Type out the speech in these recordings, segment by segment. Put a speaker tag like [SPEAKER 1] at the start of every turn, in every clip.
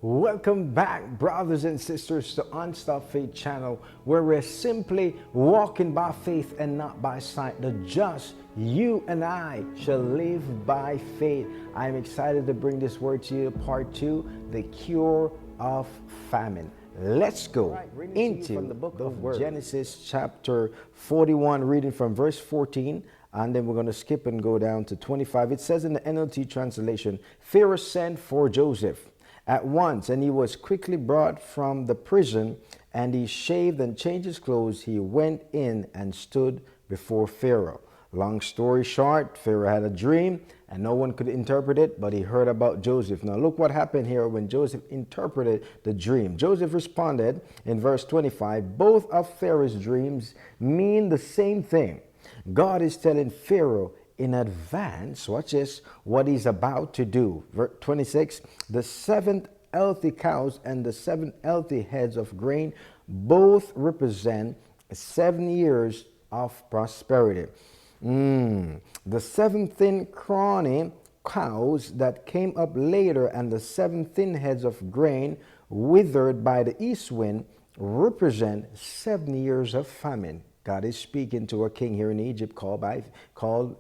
[SPEAKER 1] Welcome back, brothers and sisters, to Unstoppedfaith channel, where we're simply walking by faith and not by sight. The just, you and I, shall live by faith. I'm excited to bring this word to you, part 2, the cure of famine. Let's go into the book of Genesis chapter 41, reading from verse 14. And then we're going to skip and go down to 25. It says in the NLT translation, Pharaoh sent for Joseph at once, and he was quickly brought from the prison, and he shaved and changed his clothes. He went in and stood before Pharaoh. Long story short, Pharaoh had a dream, and no one could interpret it, but he heard about Joseph. Now look what happened here when Joseph interpreted the dream. Joseph responded in verse 25, both of Pharaoh's dreams mean the same thing. God is telling Pharaoh in advance, watch this, what he's about to do. Verse 26, the 7 healthy cows and the 7 healthy heads of grain both represent 7 years of prosperity. The 7 thin scrawny cows that came up later and the 7 thin heads of grain withered by the east wind represent 7 years of famine. God is speaking to a king here in Egypt called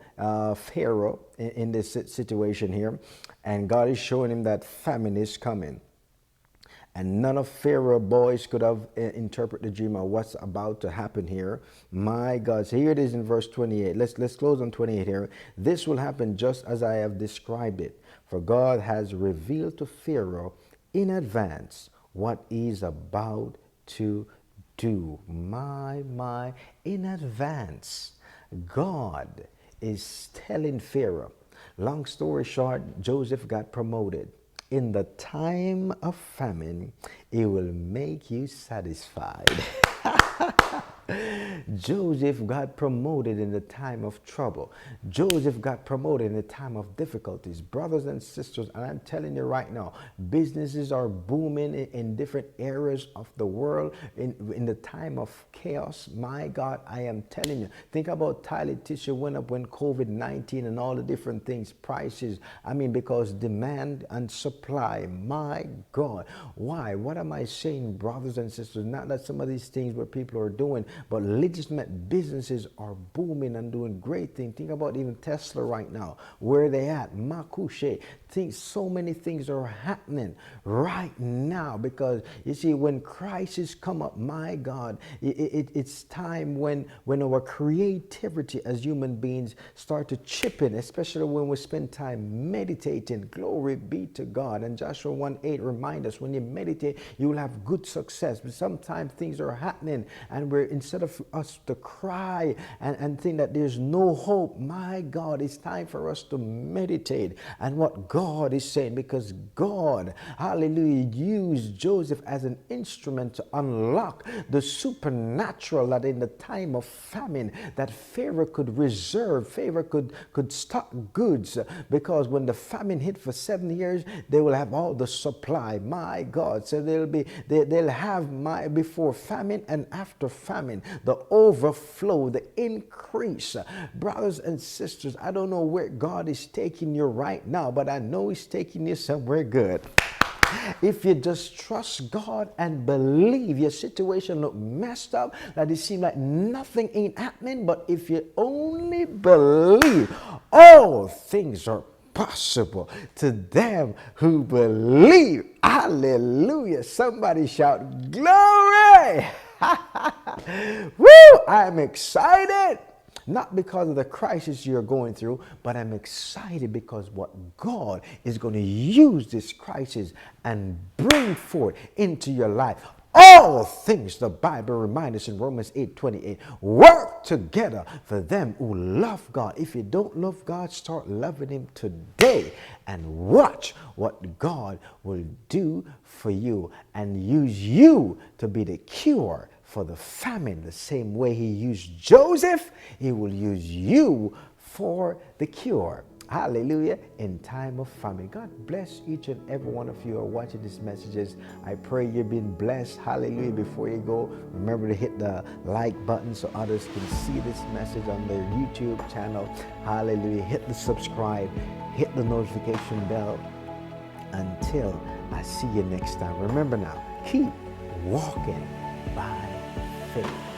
[SPEAKER 1] Pharaoh in this situation here. And God is showing him that famine is coming. And none of Pharaoh's boys could have interpreted the dream of what's about to happen here. My God. So here it is in verse 28. Let's close on 28 here. This will happen just as I have described it. For God has revealed to Pharaoh in advance what he's about to do. My, in advance, God is telling Pharaoh. Long story short, Joseph got promoted. In the time of famine, it will make you satisfied. Joseph got promoted in the time of trouble. Joseph got promoted in the time of difficulties. Brothers and sisters, and I'm telling you right now, businesses are booming in different areas of the world. In the time of chaos, my God, I am telling you. Think about toilet tissue went up when COVID-19 and all the different things, prices. I mean, because demand and supply, my God. Why? What am I saying, brothers and sisters? Not that some of these things where people are doing, but legitimate businesses are booming and doing great things. Think about even Tesla right now, where they at, Makushe. Think so many things are happening right now, because you see, when crises come up, my God, it's time when our creativity as human beings start to chip in, especially when we spend time meditating. Glory be to God. And Joshua 1:8 reminds us, when you meditate, you will have good success. But sometimes things are happening, and we're, instead of us to cry and think that there's no hope, my God, it's time for us to meditate and what God is saying, because God, hallelujah, used Joseph as an instrument to unlock the supernatural that in the time of famine that Pharaoh could reserve. Pharaoh could stock goods, because when the famine hit for 7 years, they will have all the supply, my God. So they'll have before famine and after famine, the overflow, the increase. Brothers and sisters, I don't know where God is taking you right now, but I know he's taking you somewhere good. If you just trust God and believe, your situation look messed up, that it seems like nothing ain't happening, but if you only believe, all things are possible to them who believe. Hallelujah. Somebody shout glory. Woo! I'm excited. Not because of the crisis you're going through, but I'm excited because what God is going to use this crisis and bring forth into your life. All things, the Bible reminds us in Romans 8:28, work together for them who love God. If you don't love God, start loving him today and watch what God will do for you and use you to be the cure for the famine. The same way he used Joseph, he will use you for the cure. Hallelujah. In time of famine. God bless each and every one of you who are watching these messages. I pray you've been blessed. Hallelujah. Before you go, remember to hit the like button so others can see this message on their YouTube channel. Hallelujah. Hit the subscribe. Hit the notification bell. Until I'll see you next time. Remember now, keep walking by faith.